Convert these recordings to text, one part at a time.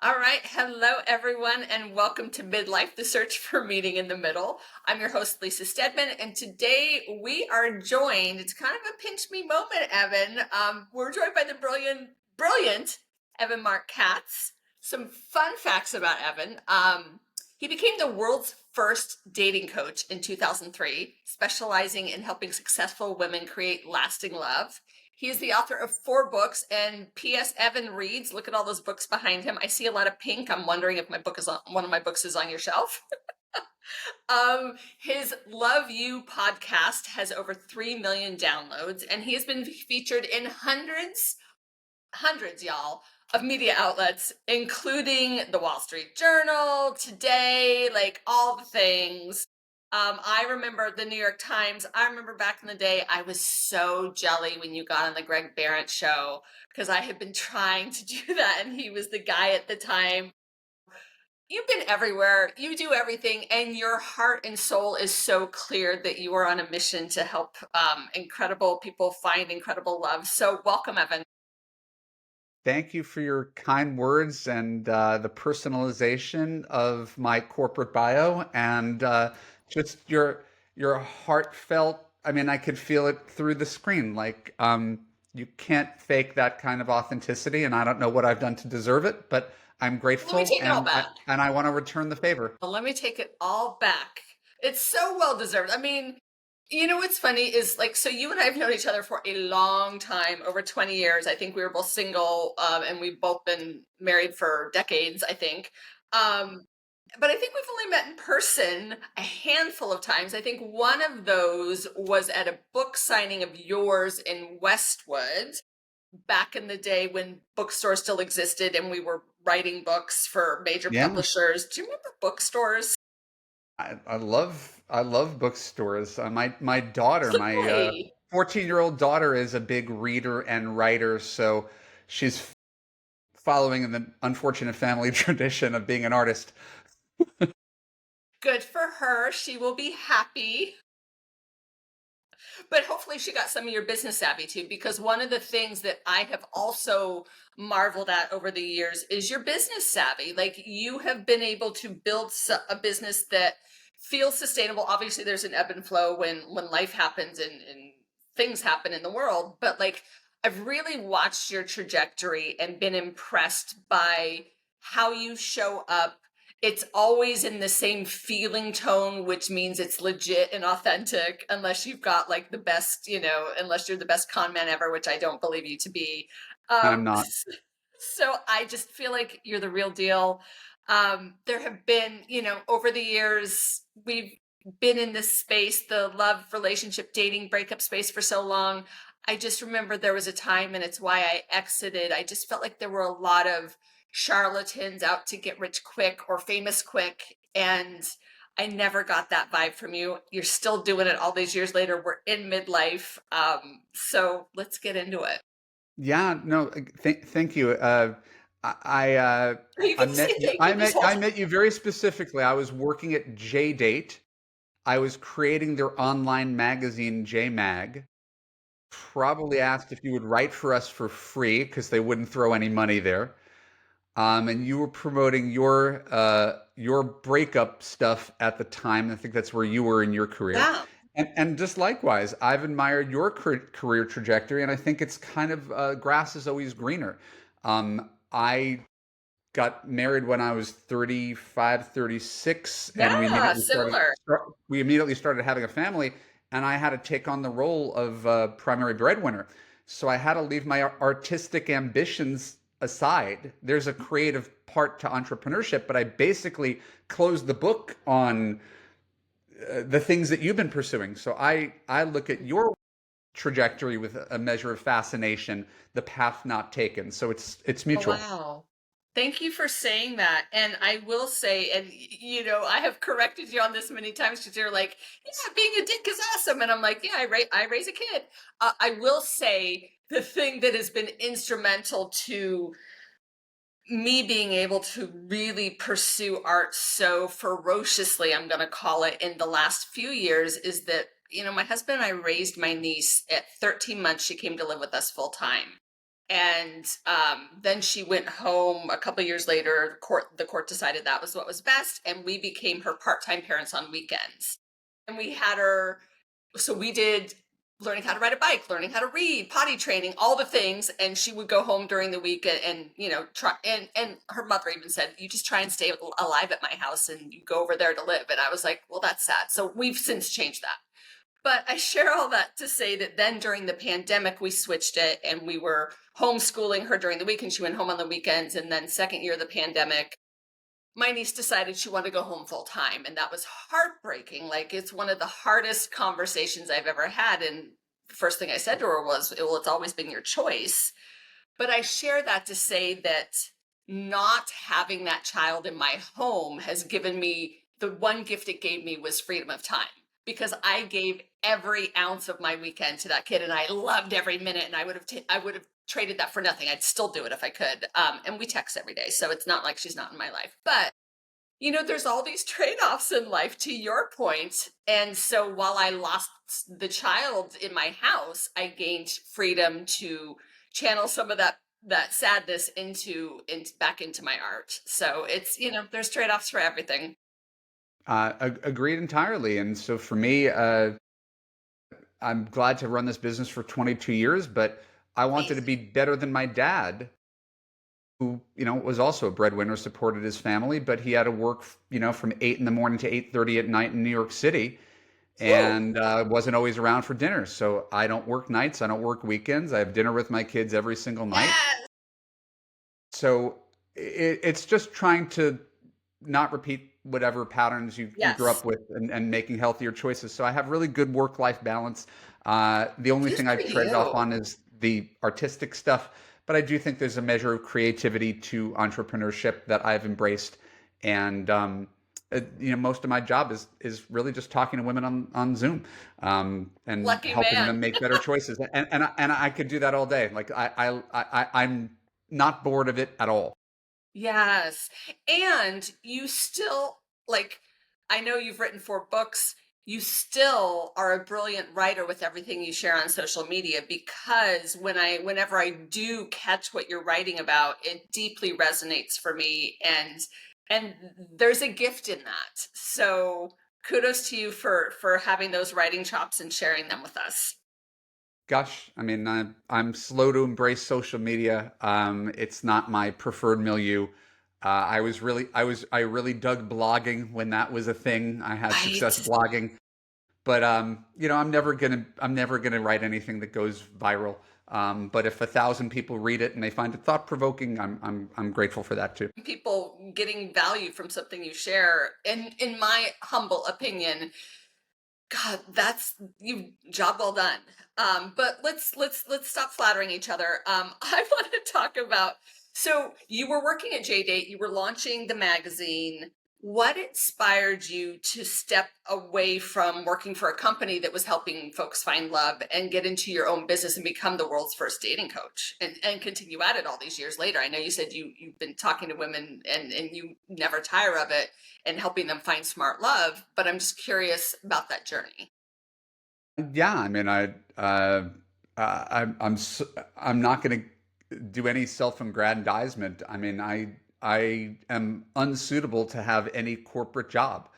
All right. Hello, everyone, and welcome to Midlife, the search for meaning in the middle. I'm your host, Lisa Steadman, and today we are joined. It's kind of a pinch me moment, Evan. We're joined by the brilliant Evan Marc Katz. Some fun facts about Evan. He became the world's first dating coach in 2003, specializing in helping successful women create lasting love. He is the author of 4 books, and P.S. Evan reads. Look at all those books behind him. I see a lot of pink. I'm wondering if one of my books is on your shelf. His Love You podcast has over 3 million downloads, and he has been featured in hundreds, y'all, of media outlets, including the Wall Street Journal, Today, like all the things. I remember the New York Times. I remember back in the day, I was so jelly when you got on the Greg Barrett show because I had been trying to do that, and he was the guy at the time. You've been everywhere, you do everything, and your heart and soul is so clear that you are on a mission to help incredible people find incredible love. So, welcome, Evan. Thank you for your kind words and the personalization of my corporate bio and just your heartfelt. I mean, I could feel it through the screen. You can't fake that kind of authenticity, and I don't know what I've done to deserve it, but I'm Let me grateful, take it all back. and I want to return the favor. Well, let me take it all back. It's so well deserved. I mean, you know what's funny is like, so you and I have known each other for a long time, over 20 years. I think we were both single, and we've both been married for decades, I think. Um, but I think we've only met in person a handful of times. I think one of those was at a book signing of yours in Westwood back in the day when bookstores still existed and we were writing books for major Yeah, publishers. Do you remember bookstores? I love bookstores. My daughter, my Really? 14-year-old daughter, is a big reader and writer, so she's following in the unfortunate family tradition of being an artist. Good for her. She will be happy. But hopefully she got some of your business savvy too, because one of the things that I have also marveled at over the years is your business savvy. Like you have been able to build a business that feels sustainable. Obviously, there's an ebb and flow when life happens and things happen in the world, but like I've really watched your trajectory and been impressed by how you show up. It's always in the same feeling tone, which means it's legit and authentic, unless you've got like the best, unless you're the best con man ever, which I don't believe you to be. I'm Um, not. so I just feel like you're the real deal. There have been, over the years, we've been in this space, the love, relationship, dating, breakup space for so long. I just remember there was a time, and it's why I exited. I just felt like there were a lot of charlatans out to get rich quick or famous quick. And I never got that vibe from you. You're still doing it all these years later. We're in midlife. So let's get into it. Yeah, no, thank you. You I can met say you. thank you this whole I time. met you very specifically. I was working at JDate. I was creating their online magazine, JMag. Probably asked if you would write for us for free because they wouldn't throw any money there. And you were promoting your breakup stuff at the time. I think that's where you were in your career. Yeah. And just likewise, I've admired your career trajectory, and I think it's kind of grass is always greener. I got married when I was 35, 36, and Yeah, similar. we immediately started having a family, and I had to take on the role of primary breadwinner. So I had to leave my artistic ambitions aside. There's a creative part to entrepreneurship, but I basically closed the book on the things that you've been pursuing. So I look at your trajectory with a measure of fascination, the path not taken. So it's Oh, mutual. wow. Thank you for saying that. And I will say, and I have corrected you on this many times because you're like, yeah, being a dick is awesome. And I'm like, yeah, I raise a kid. I will say the thing that has been instrumental to me being able to really pursue art so ferociously, I'm going to call it, in the last few years is that, my husband and I raised my niece at 13 months. She came to live with us full time. And then she went home a couple years later. The court decided that was what was best, and we became her part-time parents on weekends. And we had her, so we did learning how to ride a bike, learning how to read, potty training, all the things. And she would go home during the week and try. And her mother even said, "You just try and stay alive at my house, and you go over there to live." And I was like, "Well, that's sad." So we've since changed that. But I share all that to say that then during the pandemic, we switched it and we were homeschooling her during the week and she went home on the weekends. And then, second year of the pandemic, my niece decided she wanted to go home full time. And that was heartbreaking. Like, it's one of the hardest conversations I've ever had. And the first thing I said to her was, "Well, it's always been your choice." But I share that to say that not having that child in my home has given me, the one gift it gave me was freedom of time, because I gave every ounce of my weekend to that kid and I loved every minute, and I would have traded that for nothing. I'd still do it if I could. And we text every day, so it's not like she's not in my life. But there's all these trade-offs in life, to your point. And so while I lost the child in my house, I gained freedom to channel some of that sadness back into my art. So it's, there's trade-offs for everything. Agreed entirely. And so for me, I'm glad to run this business for 22 years, but I wanted to Amazing. be better than my dad, who, was also a breadwinner, supported his family, but he had to work, from 8 in the morning to 8:30 at night in New York City, Whew. and wasn't always around for dinner. So I don't work nights. I don't work weekends. I have dinner with my kids every single night. Yes. So it's just trying to not repeat whatever patterns you grew Yes. up with, and making healthier choices. So I have really good work-life balance. The only Good thing for I've traded off you. on is the artistic stuff, but I do think there's a measure of creativity to entrepreneurship that I've embraced. And most of my job is really just talking to women on Zoom, and Lucky helping man. them make better choices. And I could do that all day. Like I'm not bored of it at all. Yes. And you still, like, I know you've written 4 books. You still are a brilliant writer with everything you share on social media, because whenever I do catch what you're writing about, it deeply resonates for me, and there's a gift in that. So kudos to you for having those writing chops and sharing them with us. Gosh, I mean, I'm slow to embrace social media. It's not my preferred milieu. I really dug blogging when that was a thing. I had success Right. blogging, but I'm never gonna write anything that goes viral. But if 1,000 people read it and they find it thought provoking, I'm grateful for that too. People getting value from something you share, in my humble opinion, God, that's you job well done. But let's stop flattering each other. I want to talk about, so you were working at JDate, you were launching the magazine. What inspired you to step away from working for a company that was helping folks find love and get into your own business and become the world's first dating coach, and continue at it all these years later? I know you said you've been talking to women and you never tire of it and helping them find smart love, but I'm just curious about that journey. Yeah, I mean, I'm not going to do any self-aggrandizement. I mean, I am unsuitable to have any corporate job.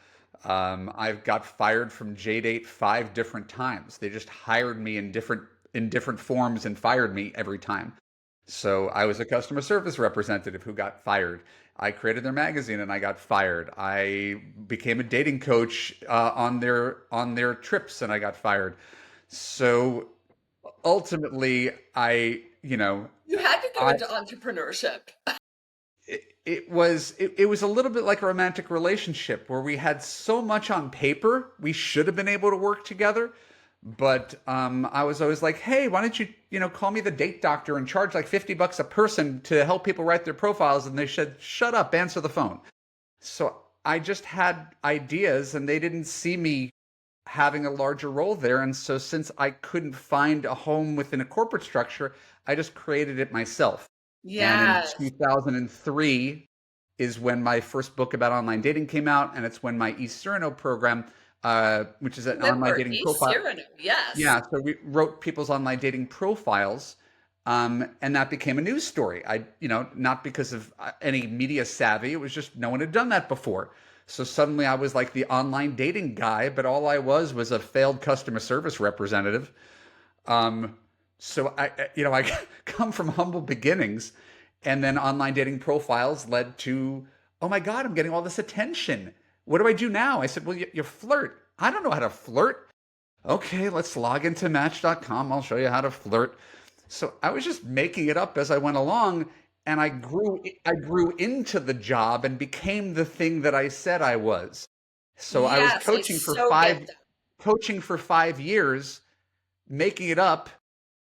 I've got fired from JDate 5 different times. They just hired me in different forms and fired me every time. So I was a customer service representative who got fired. I created their magazine and I got fired. I became a dating coach on their trips and I got fired. So ultimately, You had to go I into entrepreneurship. it was a little bit like a romantic relationship where we had so much on paper we should have been able to work together, but I was always like, hey, why don't you call me the date doctor and charge like $50 a person to help people write their profiles? And they said, shut up, answer the phone. So I just had ideas and they didn't see me having a larger role there. And so since I couldn't find a home within a corporate structure, I just created it myself. And in Yes. 2003 is when my first book about online dating came out, and it's when my eCerno program, which is an online Remember, dating E profile. Cyrano. Yes. Yeah, so we wrote people's online dating profiles, And that became a news story. Not because of any media savvy. It was just no one had done that before. So suddenly I was like the online dating guy, but all I was a failed customer service representative. Um, I come from humble beginnings, and then online dating profiles led to, oh my God, I'm getting all this attention. What do I do now? I said, well, you flirt. I don't know how to flirt. Okay, let's log into Match.com. I'll show you how to flirt. So I was just making it up as I went along, and I grew into the job and became the thing that I said I was. So I was Yes, I so get that. coaching for 5 years, making it up,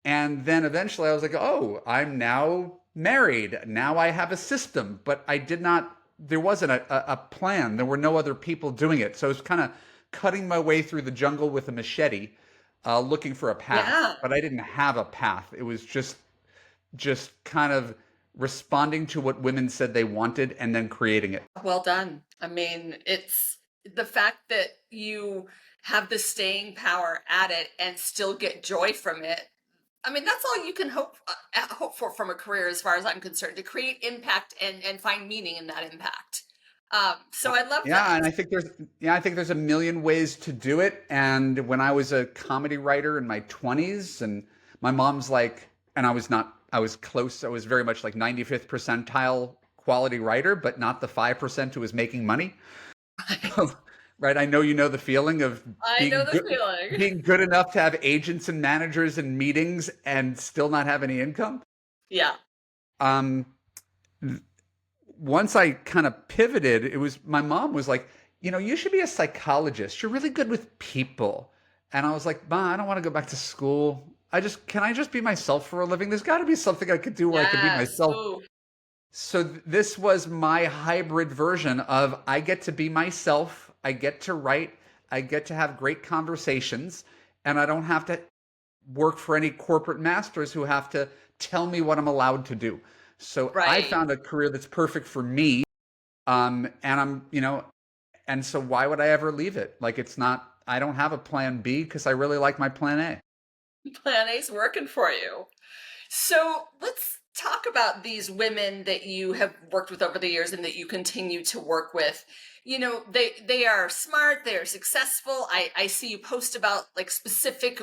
and then eventually I was like, oh, I'm now married. Now I have a system, but there wasn't a plan. There were no other people doing it. So it was kind of cutting my way through the jungle with a machete, looking for a path. Yeah. But I didn't have a path. It was just kind of responding to what women said they wanted and then creating it. Well done. I mean, it's the fact that you have the staying power at it and still get joy from it. I mean, that's all you can hope for from a career, as far as I'm concerned, to create impact and find meaning in that impact. So I love Yeah, that. and I think there's a million ways to do it. And when I was a comedy writer in my 20s, and my mom's like, and I was not, I was close. I was very much like 95th percentile quality writer, but not the 5% who was making money. Right? I know you know the feeling of I know the feeling. being good enough to have agents and managers and meetings and still not have any income. Yeah. Um, Once I kind of pivoted, it was my mom was like, you should be a psychologist. You're really good with people. And I was like, Ma, I don't want to go back to school. Can I just be myself for a living? There's got to be something I could do where I could be Yes. myself. Ooh. So this was my hybrid version of I get to be myself, I get to write, I get to have great conversations, and I don't have to work for any corporate masters who have to tell me what I'm allowed to do. So I Right. found a career that's perfect for me. And and so why would I ever leave it? Like I don't have a plan B because I really like my plan A. Plan A's working for you. So let's talk about these women that you have worked with over the years and that you continue to work with. They are smart, they are successful. I see you post about like specific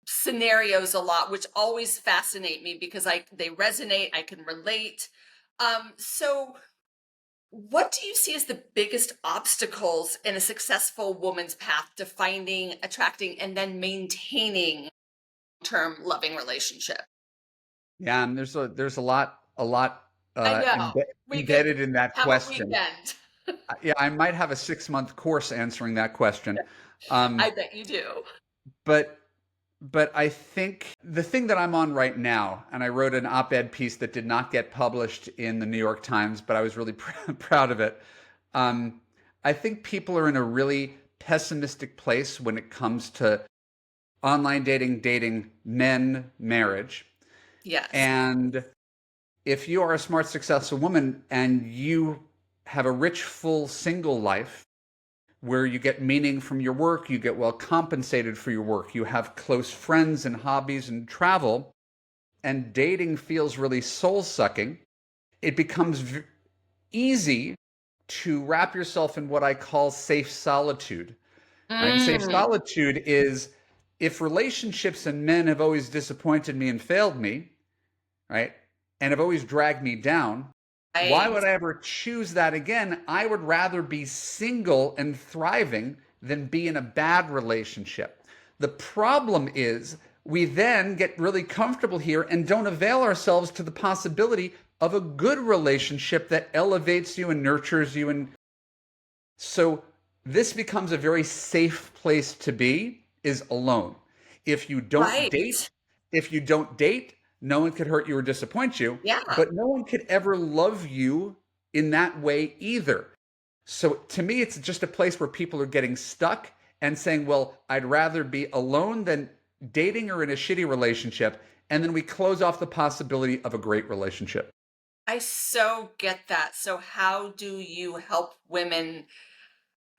scenarios a lot, which always fascinate me because they resonate, I can relate. So what do you see as the biggest obstacles in a successful woman's path to finding, attracting, and then maintaining term loving relationship? Yeah, and there's a lot I know. We could embedded in that have a question. weekend. Yeah, I might have a 6-month course answering that question. Um, I bet you do. but but I think the thing that I'm on right now, and I wrote an op-ed piece that did not get published in the New York Times, but I was really proud of it. Um, I think people are in a really pessimistic place when it comes to online dating men, marriage. Yes. And if you are a smart, successful woman and you have a rich, full single life where you get meaning from your work, you get well compensated for your work, you have close friends and hobbies and travel, and dating feels really soul sucking, it becomes easy to wrap yourself in what I call safe solitude. Right? And safe Mm, solitude is if relationships and men have always disappointed me and failed me, right? And have always dragged me down, why right. would I ever choose that again? I would rather be single and thriving than be in a bad relationship. The problem is we then get really comfortable here and don't avail ourselves to the possibility of a good relationship that elevates you and nurtures you. And so this becomes a very safe place to be is alone. If you don't date, Right. if you don't date, no one could hurt you or disappoint you, Yeah. but no one could ever love you in that way either. So to me, it's just a place where people are getting stuck and saying, well, I'd rather be alone than dating or in a shitty relationship. And then we close off the possibility of a great relationship. I so get that. So how do you help women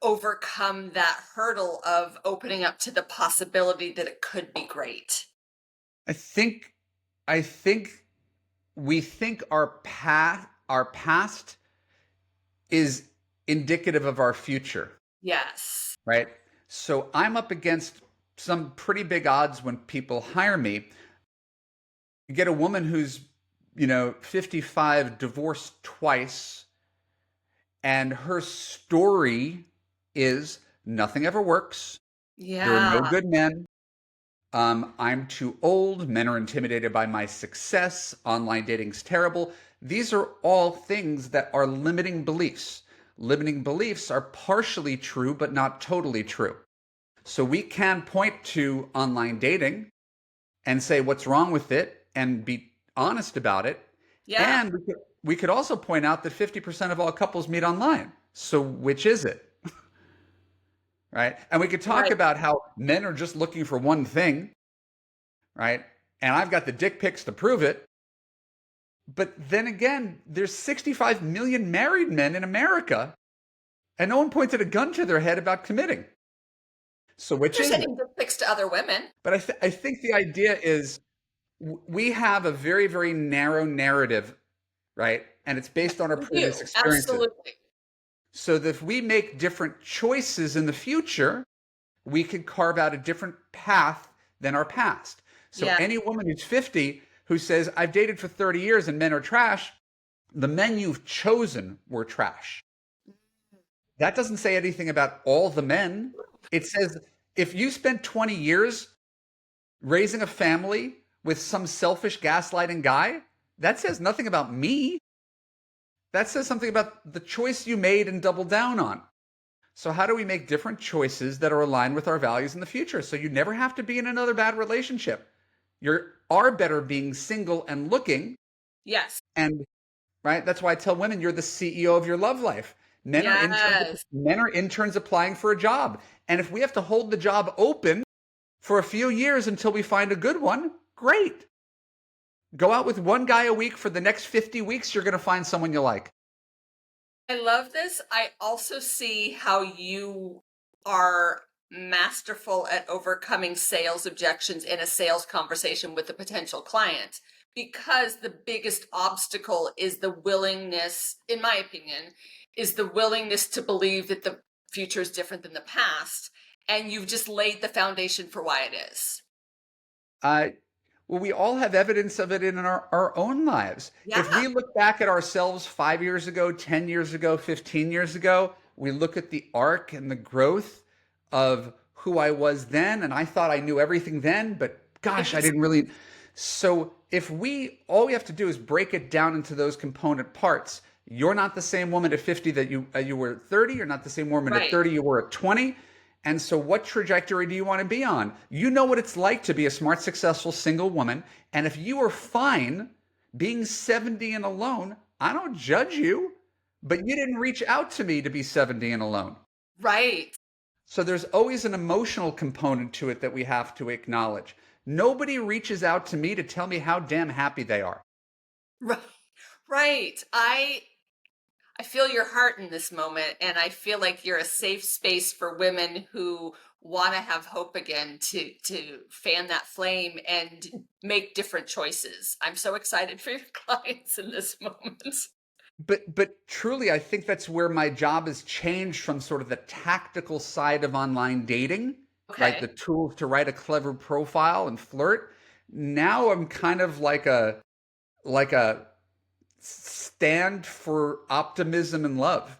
overcome that hurdle of opening up to the possibility that it could be great? I think I think we think our past is indicative of our future, Yes. right? So I'm up against some pretty big odds when people hire me. You get a woman who's, 55, divorced twice, and her story is nothing ever works. There are no Yeah. good men. I'm too old. Men are intimidated by my success. Online dating's terrible. These are all things that are limiting beliefs. Limiting beliefs are partially true, but not totally true. So we can point to online dating and say what's wrong with it and be honest about it. Yeah. And we could also point out that 50% of all couples meet online. So which is it? Right? And we could talk Right. about how men are just looking for one thing, right? And I've got the dick pics to prove it. But then again, there's 65 million married men in America, and no one pointed a gun to their head about committing. So which They're is it? sending dick pics to other women. But I think the idea is we have a very, very narrow narrative, right? And it's based on our We previous do. experiences. Absolutely. So that if we make different choices in the future, we could carve out a different path than our past. So Yeah. any woman who's 50 who says, I've dated for 30 years and men are trash, the men you've chosen were trash. That doesn't say anything about all the men. It says if you spent 20 years raising a family with some selfish gaslighting guy, that says nothing about me. That says something about the choice you made and doubled down on. So how do we make different choices that are aligned with our values in the future? So you never have to be in another bad relationship. You are better being single and looking. Yes. And right, that's why I tell women you're the CEO of your love life. Men are interns. Yes. Men are interns applying for a job. And if we have to hold the job open for a few years until we find a good one, great. Go out with one guy a week for the next 50 weeks. You're going to find someone you like. I love this. I also see how you are masterful at overcoming sales objections in a sales conversation with a potential client because the biggest obstacle is the willingness, in my opinion, is the willingness to believe that the future is different than the past. And you've just laid the foundation for why it is. Uh, well, we all have evidence of it in our own lives. If Yeah. we look back at ourselves 5 years ago, 10 years ago, 15 years ago, we look at the arc and the growth of who I was then, and I thought I knew everything then, but gosh, I didn't really. So if all we have to do is break it down into those component parts. You're not the same woman at 50 that you were at 30. You're not the same woman at Right. 30 you were at 20. And so, what trajectory do you want to be on? You know what it's like to be a smart, successful single woman. And if you are fine being 70 and alone, I don't judge you, but you didn't reach out to me to be 70 and alone. Right. So, there's always an emotional component to it that we have to acknowledge. Nobody reaches out to me to tell me how damn happy they are. Right. Right. I feel your heart in this moment, and I feel like you're a safe space for women who want to have hope again to fan that flame and make different choices. I'm so excited for your clients in this moment. But truly, I think that's where my job has changed from sort of the tactical side of online dating, right? The Okay. tools to write a clever profile and flirt. Now I'm kind of like a stand for optimism and love,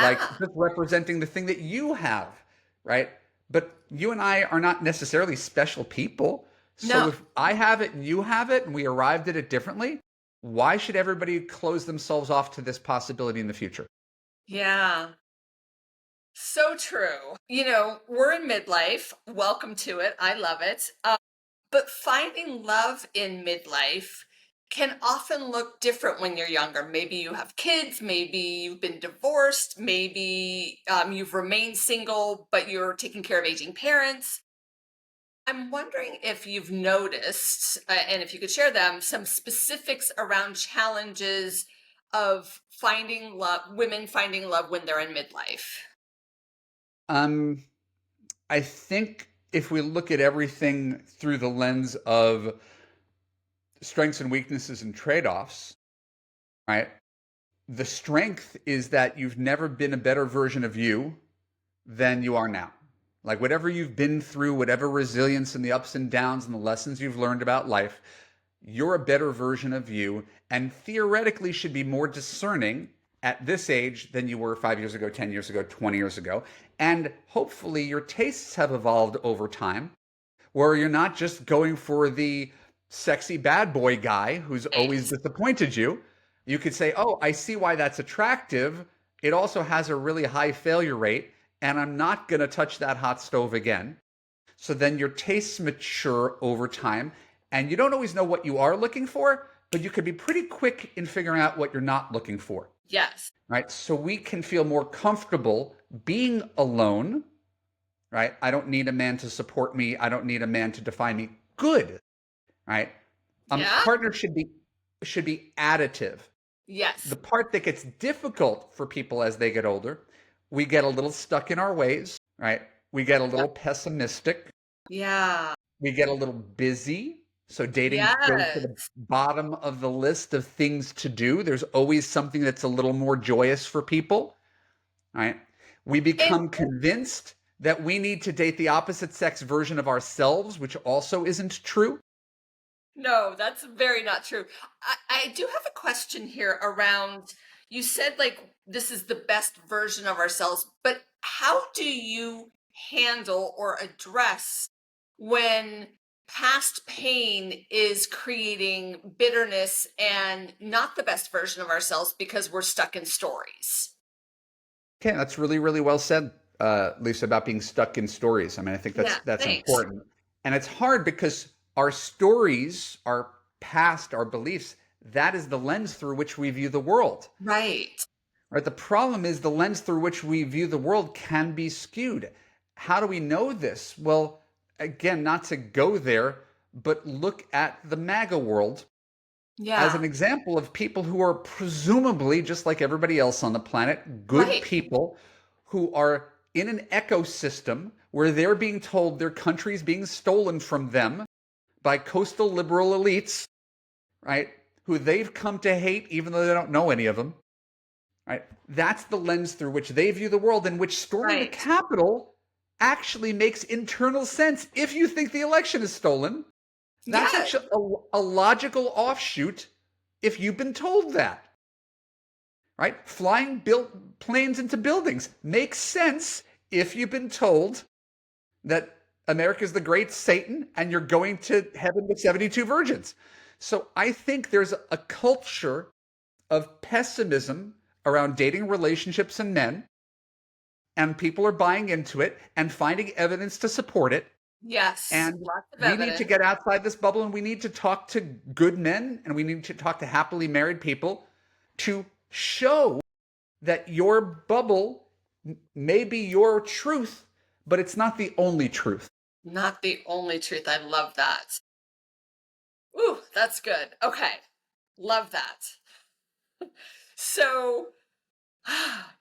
like Yeah. just representing the thing that you have, right? But you and I are not necessarily special people. So No. if I have it and you have it and we arrived at it differently, why should everybody close themselves off to this possibility in the future? Yeah. So true. We're in midlife. Welcome to it. I love it. But finding love in midlife can often look different when you're younger. Maybe you have kids, maybe you've been divorced, maybe you've remained single, but you're taking care of aging parents. I'm wondering if you've noticed, and if you could share them, some specifics around challenges of finding love, women finding love when they're in midlife. Um, I think if we look at everything through the lens of strengths and weaknesses and trade-offs, right? The strength is that you've never been a better version of you than you are now. Like whatever you've been through, whatever resilience and the ups and downs and the lessons you've learned about life, you're a better version of you and theoretically should be more discerning at this age than you were 5 years ago, 10 years ago, 20 years ago. And hopefully your tastes have evolved over time where you're not just going for the sexy bad boy guy who's always Right. disappointed you. You could say, oh, I see why that's attractive. It also has a really high failure rate, and I'm not going to touch that hot stove again. So then your tastes mature over time, and you don't always know what you are looking for, but you could be pretty quick in figuring out what you're not looking for, Yes. right? So we can feel more comfortable being alone, right? I don't need a man to support me. I don't need a man to define me. Good, right? Yeah. Partner should be additive. The Yes. part that gets difficult for people as they get older, we get a little stuck in our ways, right? We get a little Yep. pessimistic. Yeah. We get a little busy. So dating goes to the Yes. bottom of the list of things to do. There's always something that's a little more joyous for people, right? We And become convinced that we need to date the opposite sex version of ourselves, which also isn't true. no, that's very not true. I do have a question here around, you said like this is the best version of ourselves, but how do you handle or address when past pain is creating bitterness and not the best version of ourselves because we're stuck in stories? Okay, that's really, really well said, Lisa, about being stuck in stories. I mean, I think Yeah, that's thanks. important, and it's hard because our stories, our past, our beliefs, that is the lens through which we view the world. Right. Right? The problem is the lens through which we view the world can be skewed. How do we know this? Well, again, not to go there, but look at the MAGA world as Yeah. an example of people who are presumably, just like everybody else on the planet, good Right. people who are in an ecosystem where they're being told their country's being stolen from them by coastal liberal elites, right? Who they've come to hate even though they don't know any of them, right? That's the lens through which they view the world, in which storming the Right. Capitol actually makes internal sense if you think the election is stolen. That's Yeah. actually a logical offshoot if you've been told that, right? Flying built planes into buildings makes sense if you've been told that America's the great Satan and you're going to heaven with 72 virgins. So I think there's a culture of pessimism around dating relationships and men, and people are buying into it and finding evidence to support it. Yes. And Lots of we need to evidence. get outside this bubble and we need to talk to good men and we need to talk to happily married people to show that your bubble may be your truth, but it's not the only truth. Not the only truth. I love that. Ooh, that's good. Okay. Love that. So,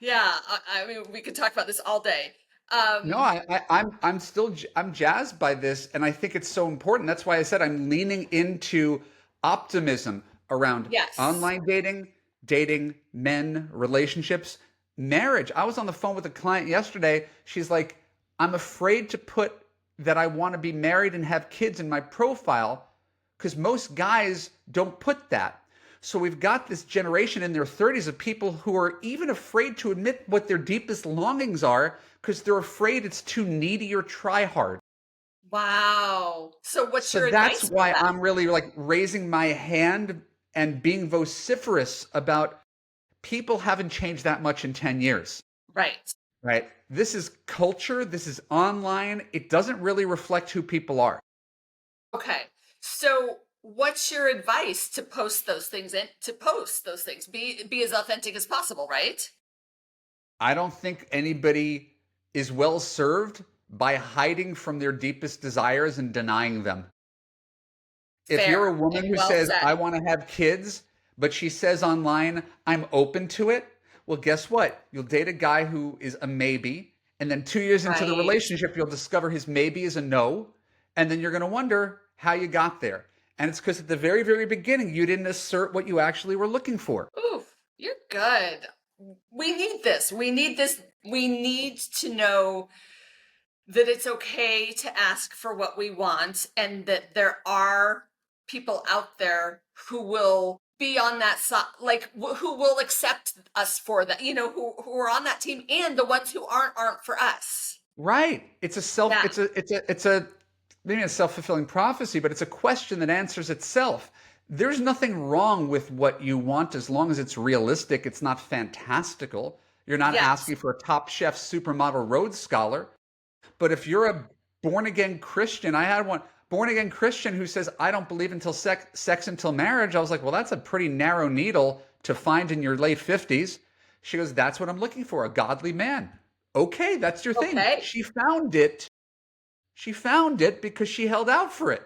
yeah, I mean, we could talk about this all day. No, Um, I'm still I'm jazzed by this, and I think it's so important. That's why I said I'm leaning into optimism around yes. online dating, dating, men, relationships, marriage. I was on the phone with a client yesterday. She's like, I'm afraid to put that I want to be married and have kids in my profile because most guys don't put that. So we've got this generation in their 30s of people who are even afraid to admit what their deepest longings are because they're afraid it's too needy or try hard. Wow. So, what's So your that's advice for why them? I'm really like raising my hand and being vociferous about people haven't changed that much in 10 years, Right. right? This is culture, this is online. It doesn't really reflect who people are. Okay. So, what's your advice to post those things and to post those things? Be as authentic as possible, right? I don't think anybody is well served by hiding from their deepest desires and denying them. If you're Fair a woman and who well says, said. I want to have kids, but she says online, I'm open to it, well, guess what? You'll date a guy who is a maybe. And then 2 years into the Right. relationship, you'll discover his maybe is a no. And then you're going to wonder how you got there. And it's because at the very, very beginning, you didn't assert what you actually were looking for. Ooh, you're good. We need this. We need this. We need to know that it's okay to ask for what we want, and that there are people out there who will be on that side, like who will accept us for that, who are on that team, and the ones who aren't for us. Right. It's a self, Yeah. it's a maybe a self-fulfilling prophecy, but it's a question that answers itself. There's nothing wrong with what you want as long as it's realistic. It's not fantastical. You're not Yes. asking for a top chef supermodel Rhodes Scholar. But if you're a born again Christian, I had one born again Christian who says, I don't believe until sex until marriage. I was like, well, that's a pretty narrow needle to find in your late 50s. She goes, that's what I'm looking for, a godly man. Okay, that's your thing. Okay. She found it. She found it because she held out for it.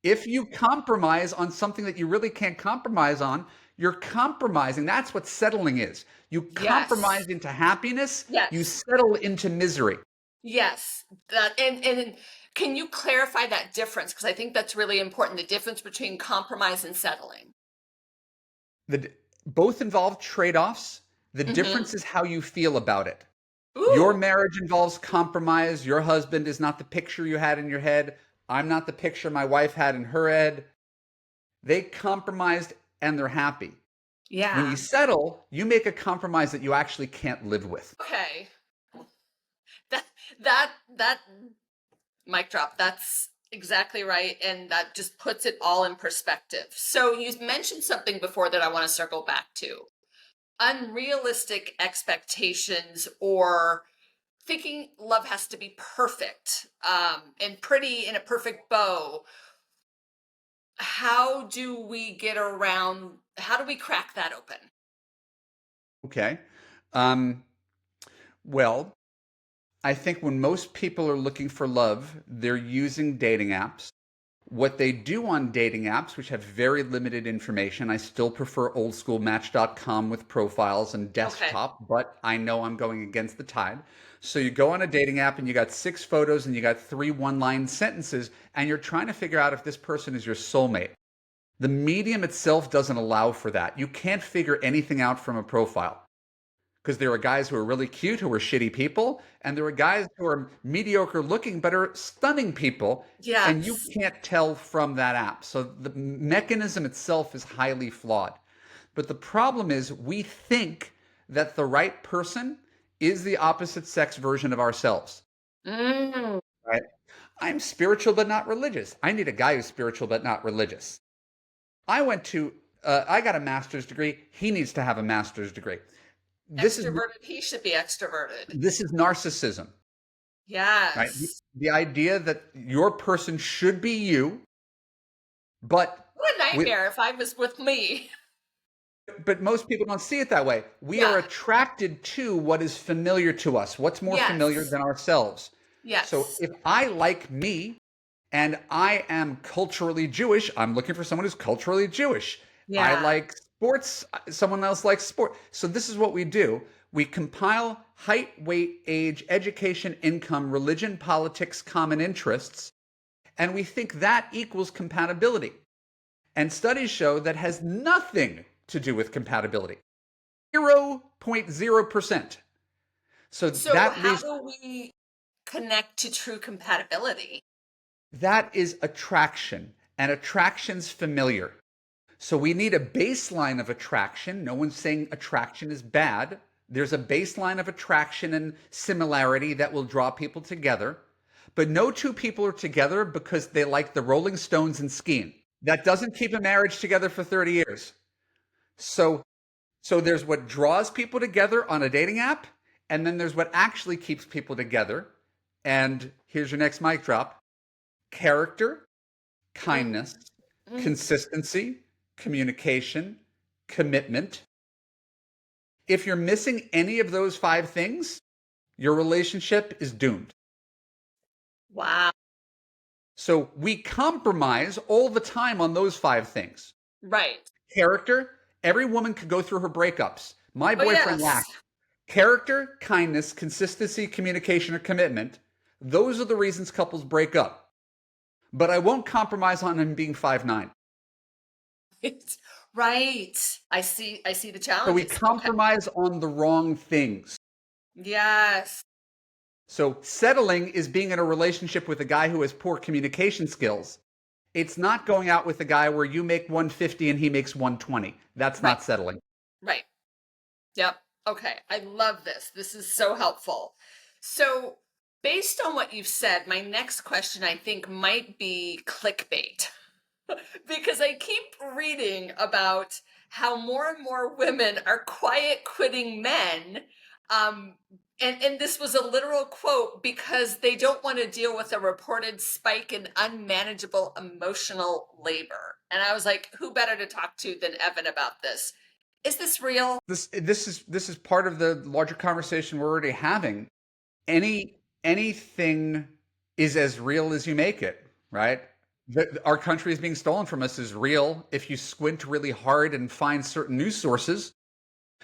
If you compromise on something that you really can't compromise on, you're compromising. That's what settling is. You compromise Yes. into happiness, you Yes. settle into misery. Yes. That and can you clarify that difference? Because I think that's really important. The difference between compromise and settling. The, both involve trade-offs. The Mm-hmm. difference is how you feel about it. Your Ooh. marriage involves compromise. Your husband is not the picture you had in your head. I'm not the picture my wife had in her head. They compromised and they're happy. When you Yeah. settle, you make a compromise that you actually can't live with. Okay. That that mic drop. That's exactly right. And that just puts it all in perspective. So you mentioned something before that I want to circle back to. Unrealistic expectations, or thinking love has to be perfect, and pretty in a perfect bow. How do we crack that open? Okay. Um, well, I think when most people are looking for love, they're using dating apps. What they do on dating apps, which have very limited information, I still prefer old school Match.com with profiles and Okay. desktop, but I know I'm going against the tide. So you go on a dating app and you got 6 photos and you got 3 one-line sentences, and you're trying to figure out if this person is your soulmate. The medium itself doesn't allow for that. You can't figure anything out from a profile because there are guys who are really cute who are shitty people, and there are guys who are mediocre looking but are stunning people, and you Yes. can't tell from that app. So the mechanism itself is highly flawed. But the problem is we think that the right person is the opposite sex version of ourselves. Mm. Right? I'm spiritual but not religious. I need a guy who's spiritual but not religious. I went to I got a master's degree. He needs to have a master's degree. This is Extroverted, he should be extroverted. this is narcissism, right? Yes. The idea that your person should be you, but What a with nightmare if I was with me. but most people don't see it that way. We are Yeah. attracted to what is familiar to us. What's more familiar Yes. than ourselves? So Yes. if I like me and I am culturally Jewish, I'm looking for someone who's culturally Jewish. I Yeah. like sports, someone else likes sport. So this is what we do. We compile height, weight, age, education, income, religion, politics, common interests, and we think that equals compatibility. And studies show that has nothing to do with compatibility. 0.0%. So So that how leaves do we connect to true compatibility? that is attraction, and attraction's familiar. So we need a baseline of attraction. No one's saying attraction is bad. There's a baseline of attraction and similarity that will draw people together. But no two people are together because they like the Rolling Stones and skiing. That doesn't keep a marriage together for 30 years. So so there's what draws people together on a dating app, and then there's what actually keeps people together. And here's your next mic drop: character, Mm, kindness, mm. consistency, communication, commitment. If you're missing any of those 5 things, your relationship is doomed. Wow. So we compromise all the time on those 5 things. Right. Character, every woman could go through her breakups. My Oh, boyfriend yes. lacked character, kindness, consistency, communication, or commitment. Those are the reasons couples break up. but I won't compromise on him being 5'9". It's right. I see the So we challenges. Okay. compromise on the wrong things. Yes. So settling is being in a relationship with a guy who has poor communication skills. It's not going out with a guy where you make 150 and he makes 120. That's Right. not settling. Right. Yep. Okay. I love this. This is so helpful. So, based on what you've said, my next question I think might be clickbait. Because I keep reading about how more and more women are quiet quitting men. Um, and this was a literal quote because they don't want to deal with a reported spike in unmanageable emotional labor. And I was like, who better to talk to than Evan about this? Is this real? This is part of the larger conversation we're already having. Anything is as real as you make it, right? Our country is being stolen from us is real if you squint really hard and find certain news sources.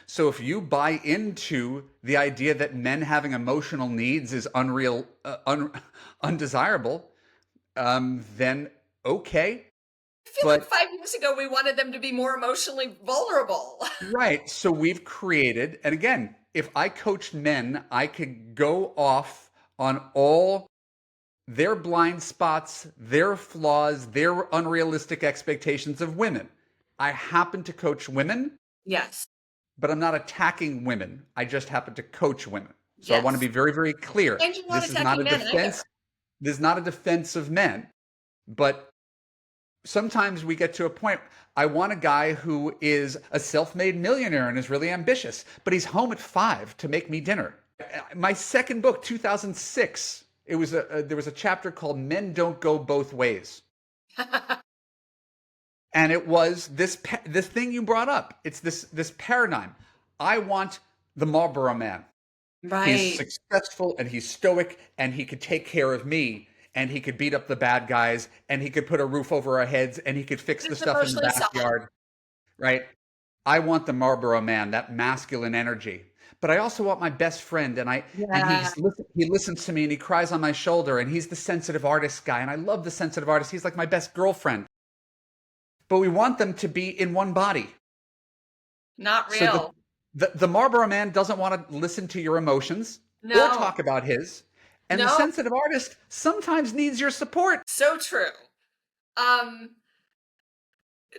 So if you buy into the idea that men having emotional needs is unreal, undesirable, then okay. I feel like But 5 years ago we wanted them to be more emotionally vulnerable. right, so we've created, and again, if I coached men, I could go off on all their blind spots, their flaws, their unrealistic expectations of women. I happen to coach women, Yes. but I'm not attacking women. I just happen to coach women. So I want to Yes. be very, very clear. And you're not This is not attacking a men defense. either. This is not a defense of men. But sometimes we get to a point. I want a guy who is a self-made millionaire and is really ambitious, but he's home at 5 to make me dinner. My second book, 2006, there was a chapter called "Men Don't Go Both Ways." And it was this thing you brought up. It's this paradigm. I want the Marlboro man. He's Right. successful and he's stoic and he could take care of me and he could beat up the bad guys and he could put a roof over our heads and he could fix the It's stuff in the emotionally solid. backyard, right? I want the Marlboro man, that masculine energy. But I also want my best friend and Yeah. he listens to me and he cries on my shoulder and he's the sensitive artist guy and I love the sensitive artist. He's like my best girlfriend. But we want them to be in one body. Not So real. the Marlboro man doesn't want to listen to your emotions or No. talk about his. And the No. sensitive artist sometimes needs your support. So true. Um,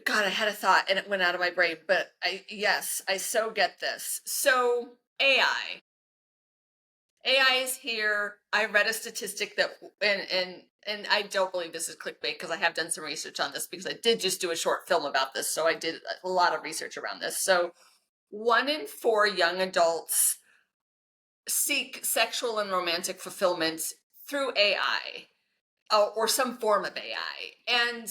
God, I had a thought and it went out of my brain, but yes, I so get this. So AI. AI is here. I read a statistic that and I don't believe this is clickbait because I have done some research on this because I did just do a short film about this. So I did a lot of research around this. So 1 in 4 young adults seek sexual and romantic fulfillment through AI or some form of AI. And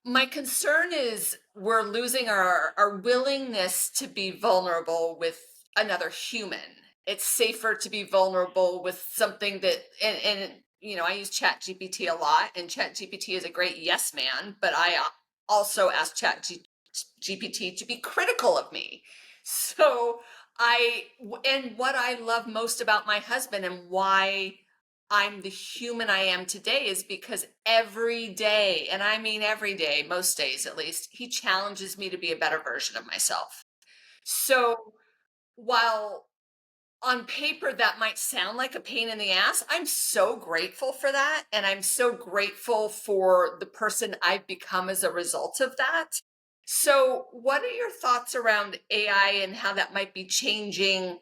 my concern is we're losing our willingness to be vulnerable with another human. It's safer to be vulnerable with something that and you know, I use Chat GPT a lot, and Chat GPT is a great yes man, but I also ask Chat GPT to be critical of me. So and what I love most about my husband and why I'm the human I am today is because every day, and I mean every day, most days at least, he challenges me to be a better version of myself. So while on paper that might sound like a pain in the ass, I'm so grateful for that. And I'm so grateful for the person I've become as a result of that. So, what are your thoughts around AI and how that might be changing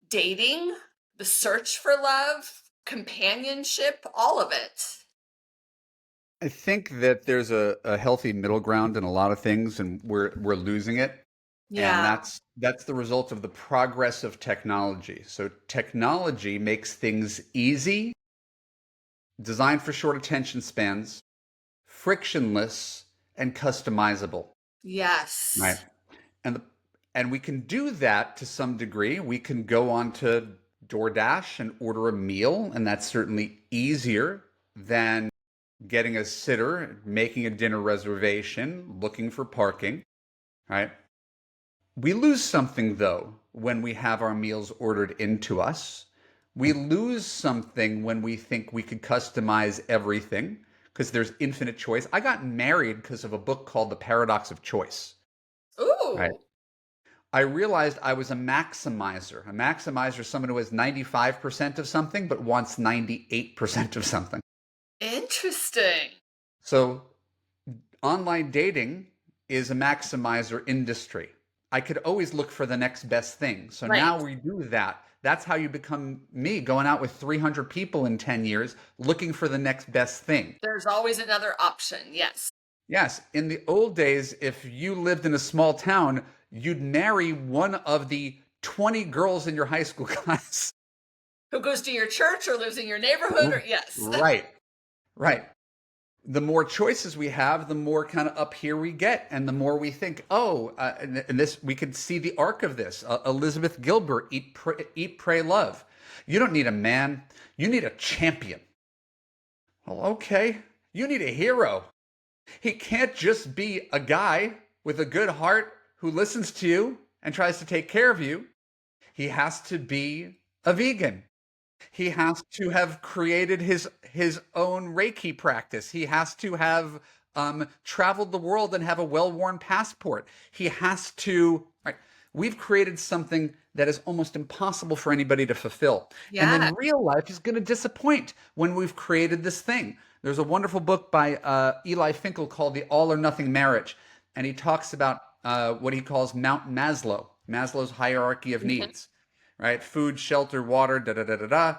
dating, the search for love, companionship, all of it? I think that there's a healthy middle ground in a lot of things, and we're losing it. And Yeah. that's the result of the progress of technology. So technology makes things easy, designed for short attention spans, frictionless, and customizable. Right. Yes. And the, and we can do that to some degree. We can go on to DoorDash and order a meal, and that's certainly easier than getting a sitter, making a dinner reservation, looking for parking, right? We lose something though when we have our meals ordered into us. We lose something when we think we could customize everything because there's infinite choice. I got married because of a book called The Paradox of Choice, right? Ooh, I realized I was a maximizer. A maximizer is someone who has 95% of something but wants 98% of something. interesting. So online dating is a maximizer industry. I could always look for the next best thing. So Right. now we do that. That's how you become me, going out with 300 people in 10 years, looking for the next best thing. There's always another option. Yes. Yes, in the old days, if you lived in a small town, you'd marry one of the 20 girls in your high school class. Who goes to your church or lives in your neighborhood or yes. Right, right. The more choices we have, the more kind of up here we get, and the more we think, oh, and this we could see the arc of this. Elizabeth Gilbert, eat, pray, love. You don't need a man; you need a champion. Well, okay, you need a hero. He can't just be a guy with a good heart who listens to you and tries to take care of you. He has to be a vegan. He has to have created his own Reiki practice. He has to have traveled the world and have a well-worn passport. He has to, right? We've created something that is almost impossible for anybody to fulfill. And Yeah. then real life is going to disappoint when we've created this thing. There's a wonderful book by Eli Finkel called The All or Nothing Marriage. And he talks about what he calls Mount Maslow, Maslow's hierarchy of Mhm. needs, right? Food, shelter, water, da da da da da.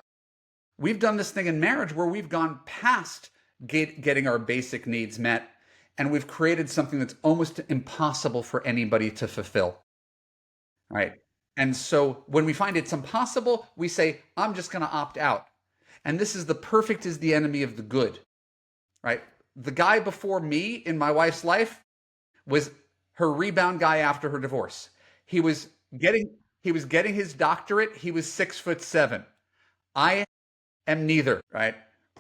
We've done this thing in marriage where we've gone past getting our basic needs met, and we've created something that's almost impossible for anybody to fulfill, right? And so when we find it's impossible, we say, I'm just going to opt out. And this is the perfect is the enemy of the good, right? The guy before me in my wife's life was her rebound guy after her divorce. He was getting he was getting his doctorate. He was 6'7". I am neither, right?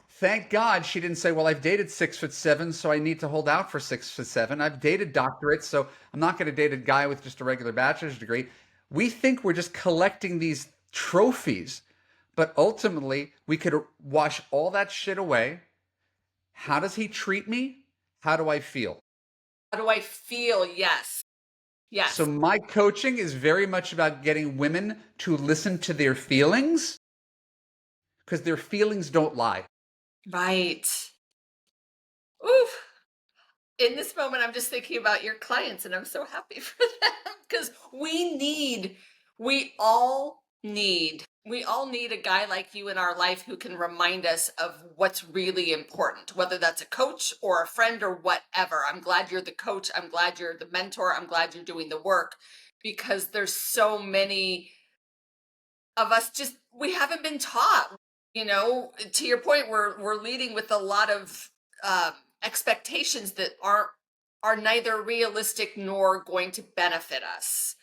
Thank God she didn't say, well, I've dated 6'7", so I need to hold out for 6'7". I've dated doctorates, so I'm not going to date a guy with just a regular bachelor's degree. We think we're just collecting these trophies, but ultimately we could wash all that shit away. How does he treat me? How do I feel? How do I feel? Yes. So Yes. my coaching is very much about getting women to listen to their feelings because their feelings don't lie. Right. Oof. In this moment, I'm just thinking about your clients and I'm so happy for them because we all need a guy like you in our life who can remind us of what's really important, whether that's a coach or a friend or whatever. I'm glad you're the coach. I'm glad you're the mentor. I'm glad you're doing the work because there's so many of us just we haven't been taught. To your point, we're leading with a lot of expectations that are neither realistic nor going to benefit us.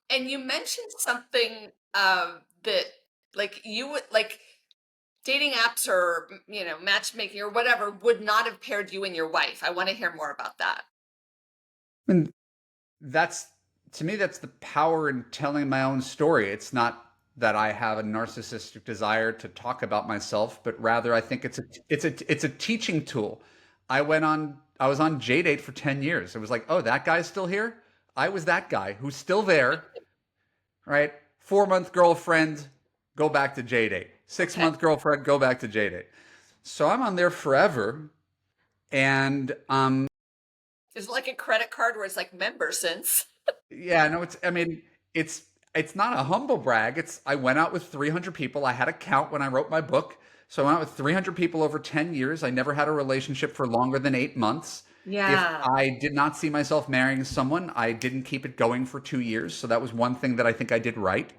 And you mentioned something that like you would like dating apps or matchmaking or whatever would not have paired you and your wife. I want to hear more about that. And that's to me that's the power in telling my own story. It's not that I have a narcissistic desire to talk about myself, but rather I think it's a teaching tool. I was on JDate for 10 years. It was like, "Oh, that guy's still here?" I was that guy who's still there, right? 4-month girlfriend, go back to JDate. six Okay. month girlfriend, go back to JDate. So I'm on there forever and It's like a credit card where it's like member since. yeah, no, I mean, it's it's not a humble brag. It's I went out with 300 people. I had a count when I wrote my book. So I went out with 300 people over 10 years. I never had a relationship for longer than 8 months. If Yeah. I did not see myself marrying someone, I didn't keep it going for 2 years. So that was one thing that I think I did right.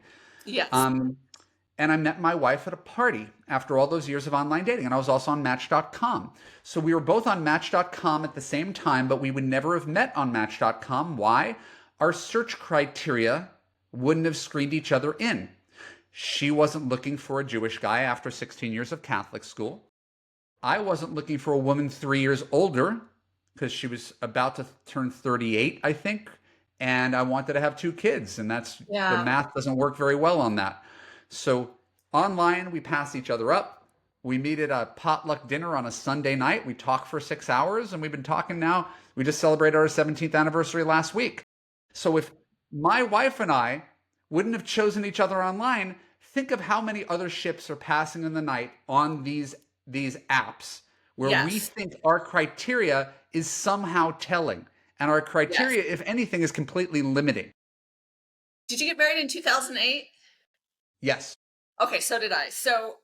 Yes. Um, and I met my wife at a party after all those years of online dating. And I was also on Match.com. So we were both on Match.com at the same time, but we would never have met on Match.com. Why? Our search criteria wouldn't have screened each other in. She wasn't looking for a Jewish guy after 16 years of Catholic school. I wasn't looking for a woman 3 years older because she was about to turn 38, I think. And I wanted to have 2 kids. And the Yeah. math doesn't work very well on that. So online, we pass each other up. We meet at a potluck dinner on a Sunday night. We talk for 6 hours, and we've been talking now. We just celebrated our 17th anniversary last week. So if my wife and I wouldn't have chosen each other online, think of how many other ships are passing in the night on these apps where we Yes. think our criteria is somehow telling. And our Yes. criteria, if anything, is completely limiting. Did you get married in 2008? Yes. Okay, so did I. So,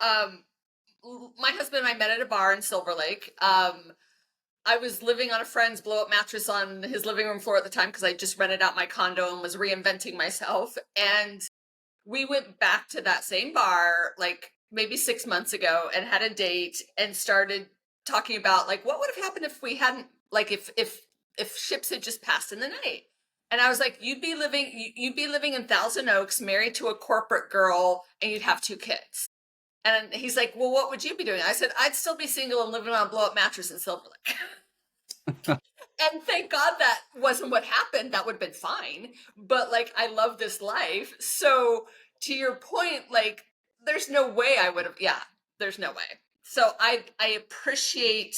my husband and I met at a bar in Silver Lake. I was living on a friend's blow up mattress on his living room floor at the time because I just rented out my condo and was reinventing myself. And we went back to that same bar like maybe 6 months ago and had a date and started talking about like what would have happened if we hadn't like if ships had just passed in the night. And I was like, you'd be living in Thousand Oaks, married to a corporate girl, and you'd have two kids. And he's like, well, what would you be doing? I said, I'd still be single and living on a blow up mattress in Silver Lake. And thank God that wasn't what happened. That would have been fine. But like, I love this life. So to your point, like, there's no way I would have, yeah, there's no way. So I appreciate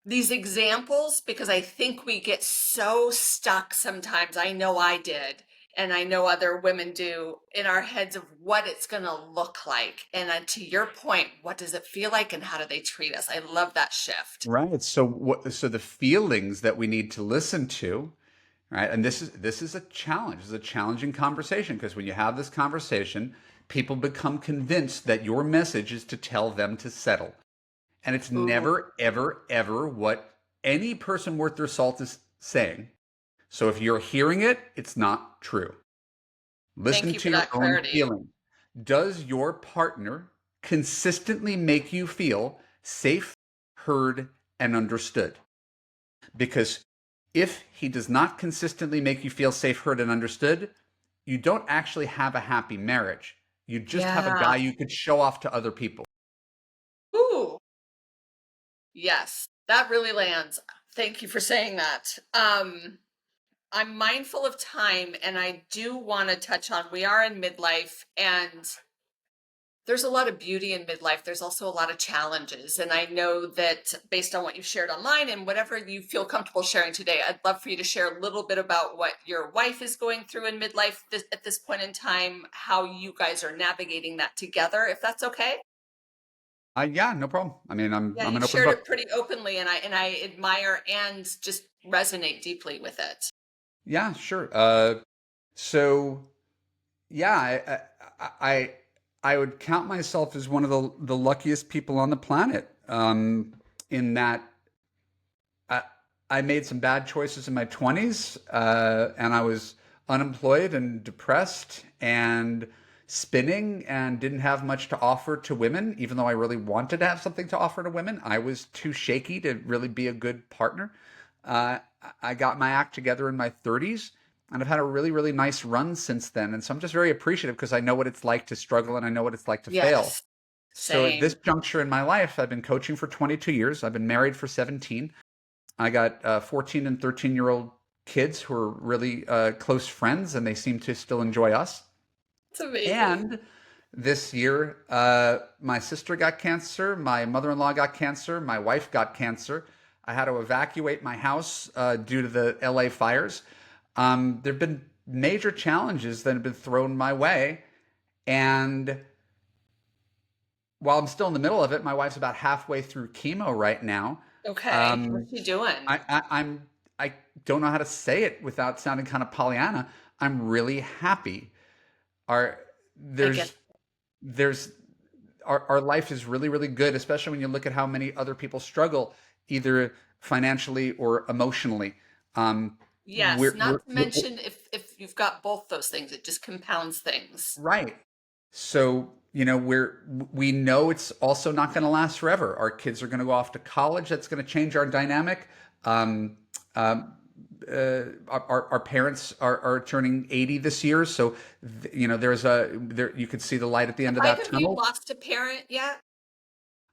these examples because I think we get so stuck sometimes. I know I did, and I know other women do, in our heads of what it's going to look like. And to your point, what does it feel like and how do they treat us? I love that shift. Right. So the feelings that we need to listen to, right? And this is a challenge. It's a challenging conversation because when you have this conversation, people become convinced that your message is to tell them to settle. And it's Ooh, never, ever, ever what any person worth their salt is saying. So if you're hearing it, it's not true. thank Listen you to for your that own clarity. feeling. Does your partner consistently make you feel safe, heard, and understood? Because if he does not consistently make you feel safe, heard, and understood, you don't actually have a happy marriage. You just have a Yeah. guy you could show off to other people. Ooh, yes, that really lands. Thank you for saying that. I'm mindful of time and I do want to touch on we are in midlife and there's a lot of beauty in midlife. There's also a lot of challenges. And I know that based on what you've shared online and whatever you feel comfortable sharing today, I'd love for you to share a little bit about what your wife is going through in midlife at this point in time, how you guys are navigating that together, if that's okay. Yeah, no problem. I mean, I'm Yeah, I'm an you've open shared book. it pretty openly and I admire and just resonate deeply with it. Yeah, sure. So yeah, I I would count myself as one of the luckiest people on the planet. In that I, I made some bad choices in my 20s, and I was unemployed and depressed and spinning and didn't have much to offer to women, even though I really wanted to have something to offer to women. I was too shaky to really be a good partner. Uh, I got my act together in my 30s, and I've had a really, really nice run since then. And so I'm just very appreciative because I know what it's like to struggle and I know what it's like to fail. Yes. So at this Same. juncture in my life, I've been coaching for 22 years. I've been married for 17. I got 14 and 13-year-old kids who are really close friends, and they seem to still enjoy us. It's amazing. And this year, my sister got cancer, my mother-in-law got cancer, my wife got cancer. I had to evacuate my house due to the LA fires. There have been major challenges that have been thrown my way. And while I'm still in the middle of it, my wife's about halfway through chemo right now. Okay. Um, What's she doing? I don't know how to say it without sounding kind of Pollyanna. I'm really happy. Our I get there's our life is really, really good, especially when you look at how many other people struggle, either financially or emotionally. Um, yes, not to we're mention if you've got both those things, it just compounds things. right. So, we know it's also not going to last forever. Our kids are going to go off to college. That's going to change our dynamic. Um, um, our parents are turning 80 this year, so there you could see the light at the Have end of that either of you tunnel. lost a parent yet?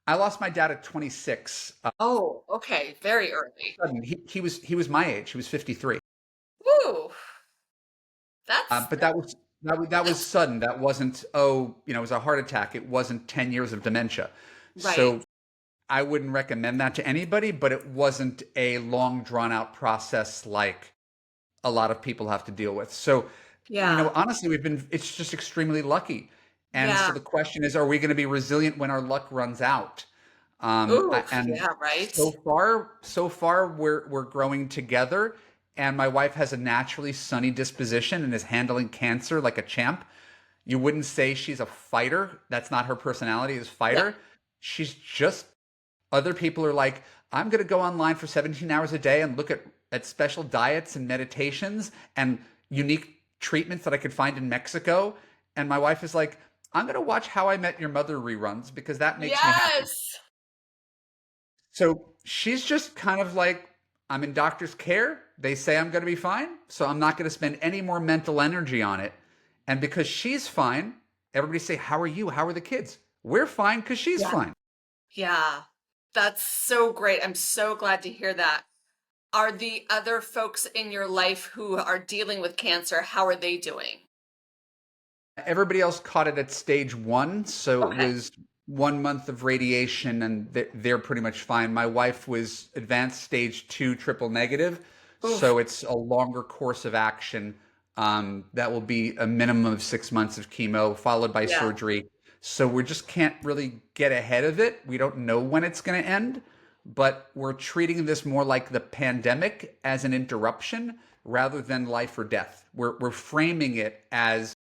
I lost my dad at 26. Oh, Okay, very early. Sudden. He was my age. He was 53. Woo! That's But that was sudden. That wasn't, it was a heart attack. It wasn't 10 years of dementia. Right. So I wouldn't recommend that to anybody, but it wasn't a long drawn out process like a lot of people have to deal with. So, Yeah. honestly, it's just extremely lucky. And so Yeah. the question is, are we going to be resilient when our luck runs out? Ooh, And yeah, right. so far we're growing together. And my wife has a naturally sunny disposition and is handling cancer like a champ. You wouldn't say she's a fighter. That's not her personality, is Yeah. fighter. She's just other people are like, I'm going to go online for 17 hours a day and look at special diets and meditations and unique treatments that I could find in Mexico. And my wife is like, I'm going to watch How I Met Your Mother reruns because that makes me happy. Yes. So she's just kind of like, I'm in doctor's care. They say I'm going to be fine. So I'm not going to spend any more mental energy on it. And because she's fine, everybody say, how are you? How are the kids? We're fine because she's Yeah. fine. Yeah. That's so great. I'm so glad to hear that. Are the other folks in your life who are dealing with cancer, how are they doing? Everybody else caught it at stage one, so it Okay. was 1 month of radiation, and they're pretty much fine. My wife was advanced stage two, triple negative, Oof. so it's a longer course of action. That will be a minimum of 6 months of chemo, followed by Yeah. surgery. So we just can't really get ahead of it. We don't know when it's going to end, but we're treating this more like the pandemic as an interruption rather than life or death. We're framing it as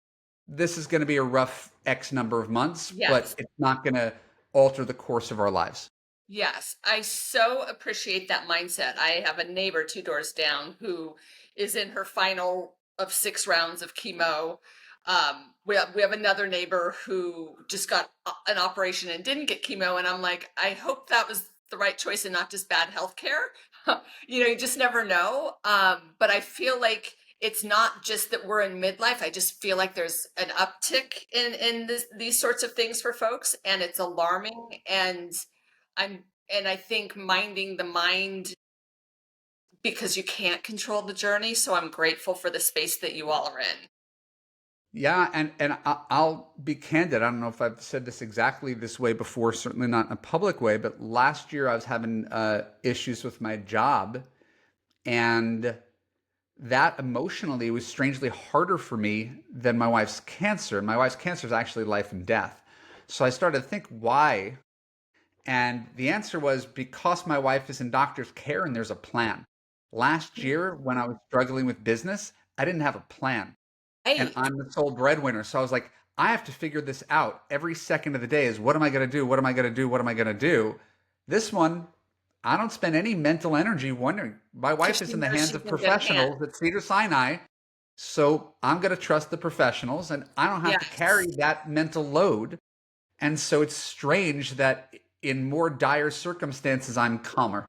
this is going to be a rough X number of months, but Yes. it's not going to alter the course of our lives. Yes. I so appreciate that mindset. I have a neighbor 2 doors down who is in her final of 6 rounds of chemo. We have another neighbor who just got an operation and didn't get chemo. And I'm like, I hope that was the right choice and not just bad health care. You just never know. But I feel like it's not just that we're in midlife. I just feel like there's an uptick in these sorts of things for folks, and it's alarming. And I think minding the mind, because you can't control the journey. So I'm grateful for the space that you all are in. Yeah, and I'll be candid. I don't know if I've said this exactly this way before, certainly not in a public way, but last year I was having issues with my job, and that emotionally was strangely harder for me than my wife's cancer. And my wife's cancer is actually life and death. So I started to think why. And the answer was because my wife is in doctor's care and there's a plan. Last year, when I was struggling with business, I didn't have a plan. And Right. I'm the sole breadwinner. So I was like, I have to figure this out. Every second of the day is what am I going to do? What am I going to do? What am I going to do? This one, I don't spend any mental energy wondering. My Because wife is she in the knows hands she's of in good hands. professionals at Cedar Sinai. So I'm going to trust the professionals and I don't have to carry Yes. that mental load. And so it's strange that in more dire circumstances, I'm calmer.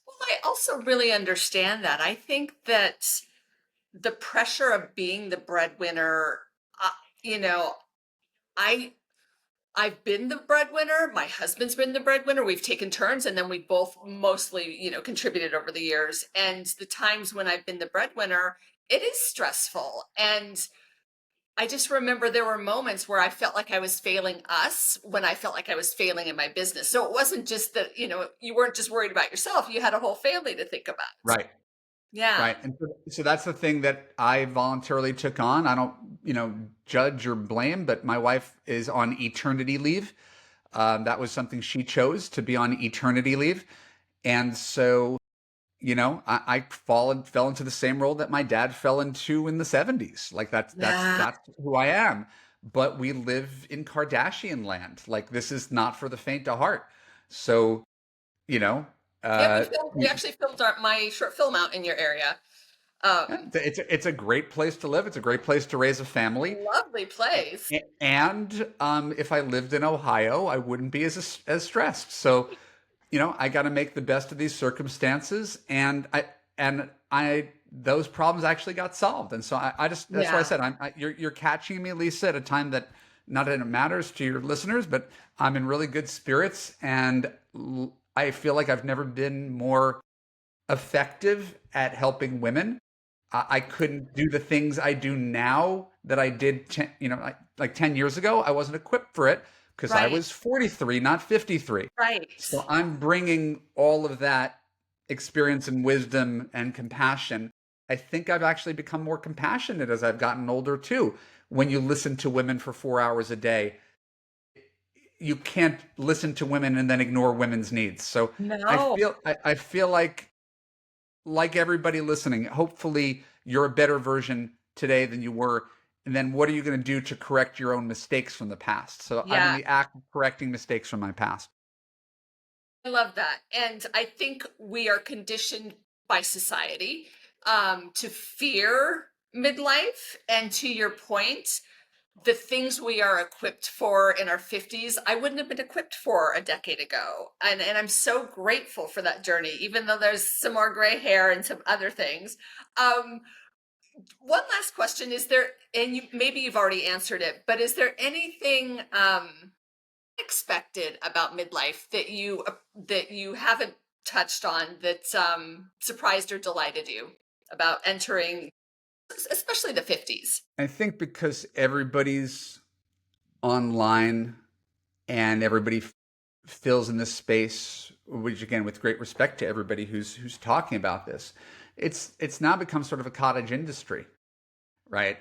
Well, I also really understand that. I think that the pressure of being the breadwinner, uh, you know, I I've been the breadwinner. My husband's been the breadwinner. We've taken turns, and then we both mostly, contributed over the years. And the times when I've been the breadwinner, it is stressful. And I just remember there were moments where I felt like I was failing us when I felt like I was failing in my business. So it wasn't just that, you weren't just worried about yourself, you had a whole family to think about. Right. Yeah. Right. And so that's the thing that I voluntarily took on. I don't, judge or blame, but my wife is on eternity leave. That was something she chose to be on eternity leave. And so, I fell into the same role that my dad fell into in the 70s. Like Yeah. that's who I am. But we live in Kardashian land. Like this is not for the faint of heart. So, you know, Yeah, we uh, filmed we actually filmed my short film out in your area. yeah, Um, it's a great place to live. It's a great place to raise a family. Lovely place. And if I lived in Ohio, I wouldn't be as stressed. So, I got to make the best of these circumstances, and I those problems actually got solved. And so I just that's why I Yeah. said you're catching me, Lisa, at a time that not that it matters to your listeners, but I'm in really good spirits, and I feel like I've never been more effective at helping women. I couldn't do the things I do now that I did, like 10 years ago. I wasn't equipped for it, because I Right. was 43, not 53. Right. So I'm bringing all of that experience and wisdom and compassion. I think I've actually become more compassionate as I've gotten older too. When you listen to women for 4 hours a day, you can't listen to women and then ignore women's needs. So No. I feel like everybody listening, hopefully you're a better version today than you were. And then what are you going to do to correct your own mistakes from the past? So I'm in Yeah. the act of correcting mistakes from my past. I love that. And I think we are conditioned by society to fear midlife. And to your point, the things we are equipped for in our 50s, I wouldn't have been equipped for a decade ago. And I'm so grateful for that journey, even though there's some more gray hair and some other things. Um, One last question. Is there, and you maybe you've already answered it, but is there anything expected about midlife that you haven't touched on that surprised or delighted you about entering, especially the 50s? I think because everybody's online and everybody fills in this space, which again, with great respect to everybody who's talking about this, it's now become sort of a cottage industry, right?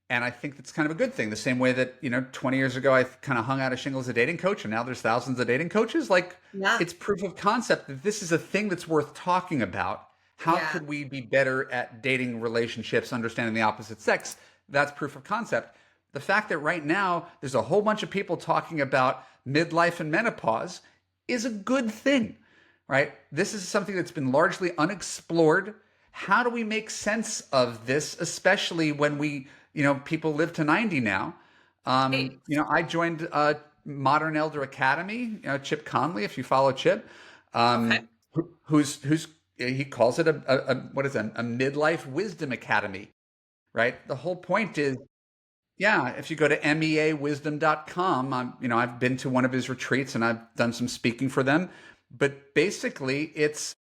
And I think that's kind of a good thing. The same way that, 20 years ago, I kind of hung out a shingle as a dating coach, and now there's thousands of dating coaches. Like, Yeah. it's proof of concept that this is a thing that's worth talking about. How Yeah. could we be better at dating relationships, understanding the opposite sex? That's proof of concept. The fact that right now there's a whole bunch of people talking about midlife and menopause is a good thing, right? This is something that's been largely unexplored. How do we make sense of this, especially when people live to 90 now? Hey. I joined Modern Elder Academy, Chip Conley, if you follow Chip, Okay. who's he calls it what is it, a midlife wisdom academy, right? The whole point is, yeah, if you go to meawisdom.com, I've been to one of his retreats and I've done some speaking for them. But basically, it's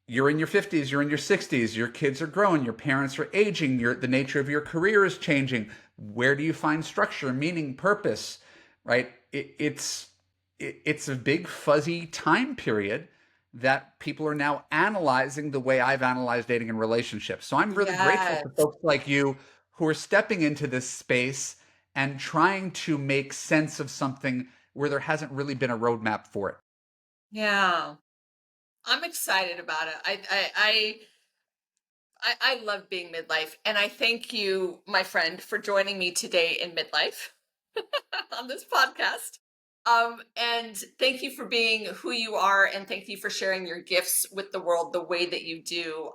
you're in your 50s, you're in your 60s, your kids are growing, your parents are aging, the nature of your career is changing. Where do you find structure, meaning, purpose, right? It's a big fuzzy time period that people are now analyzing the way I've analyzed dating and relationships. So I'm really grateful Yes. to folks like you who are stepping into this space and trying to make sense of something where there hasn't really been a roadmap for it. Yeah. I'm excited about it. I love being midlife, and I thank you, my friend, for joining me today in midlife on this podcast. And thank you for being who you are, and thank you for sharing your gifts with the world the way that you do.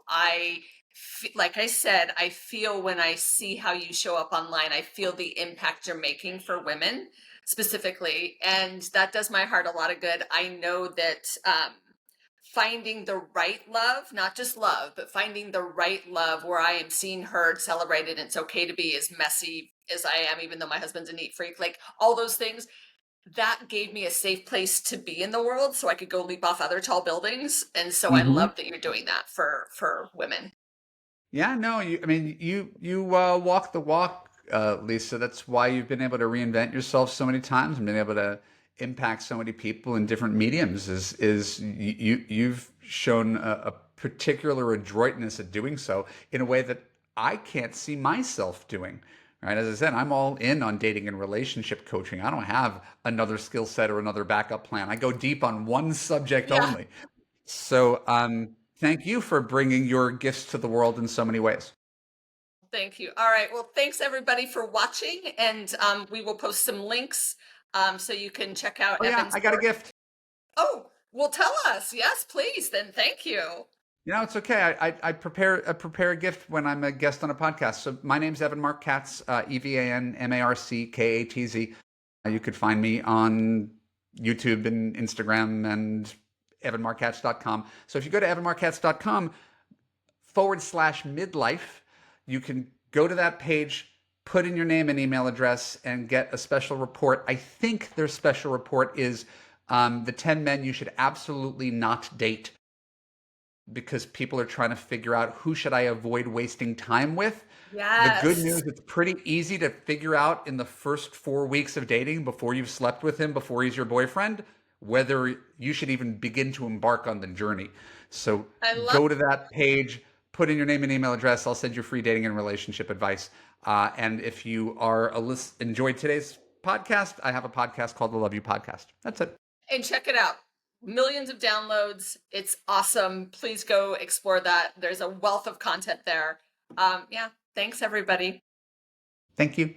Like I said, I feel when I see how you show up online, I feel the impact you're making for women specifically, and that does my heart a lot of good. I know that finding the right love, not just love, but finding the right love where I am seen, heard, celebrated, and it's okay to be as messy as I am, even though my husband's a neat freak, like all those things, that gave me a safe place to be in the world so I could go leap off other tall buildings. And so I Mm-hmm. love that you're doing that for women. Yeah, no, you walk the walk, Lisa. That's why you've been able to reinvent yourself so many times and been able to impact so many people in different mediums. Is you've shown a particular adroitness at doing so in a way that I can't see myself doing. Right, as I said, I'm all in on dating and relationship coaching. I don't have another skill set or another backup plan. I go deep on one subject Yeah. only. So, thank you for bringing your gifts to the world in so many ways. Thank you. All right. Well, thanks everybody for watching. And we will post some links so you can check out Oh yeah, Evan's I got a work. gift. Oh, well, tell us. Yes, please. Then thank you. It's okay. I prepare a gift when I'm a guest on a podcast. So my name's Evan Marc Katz, EvanMarckKatz. You could find me on YouTube and Instagram and evanmarckatz.com. So if you go to evanmarckatz.com/midlife, you can go to that page, put in your name and email address, and get a special report. I think their special report is the 10 men you should absolutely not date because people are trying to figure out who should I avoid wasting time with. The good Yes. news, it's pretty easy to figure out in the first 4 weeks of dating before you've slept with him, before he's your boyfriend, whether you should even begin to embark on the journey. So I love go to that page, put in your name and email address. I'll send you free dating and relationship advice. And if you are enjoyed today's podcast, I have a podcast called the Love You Podcast. That's it. and check it out. Millions of downloads. It's awesome. Please go explore that. There's a wealth of content there. Yeah. Thanks, everybody. Thank you.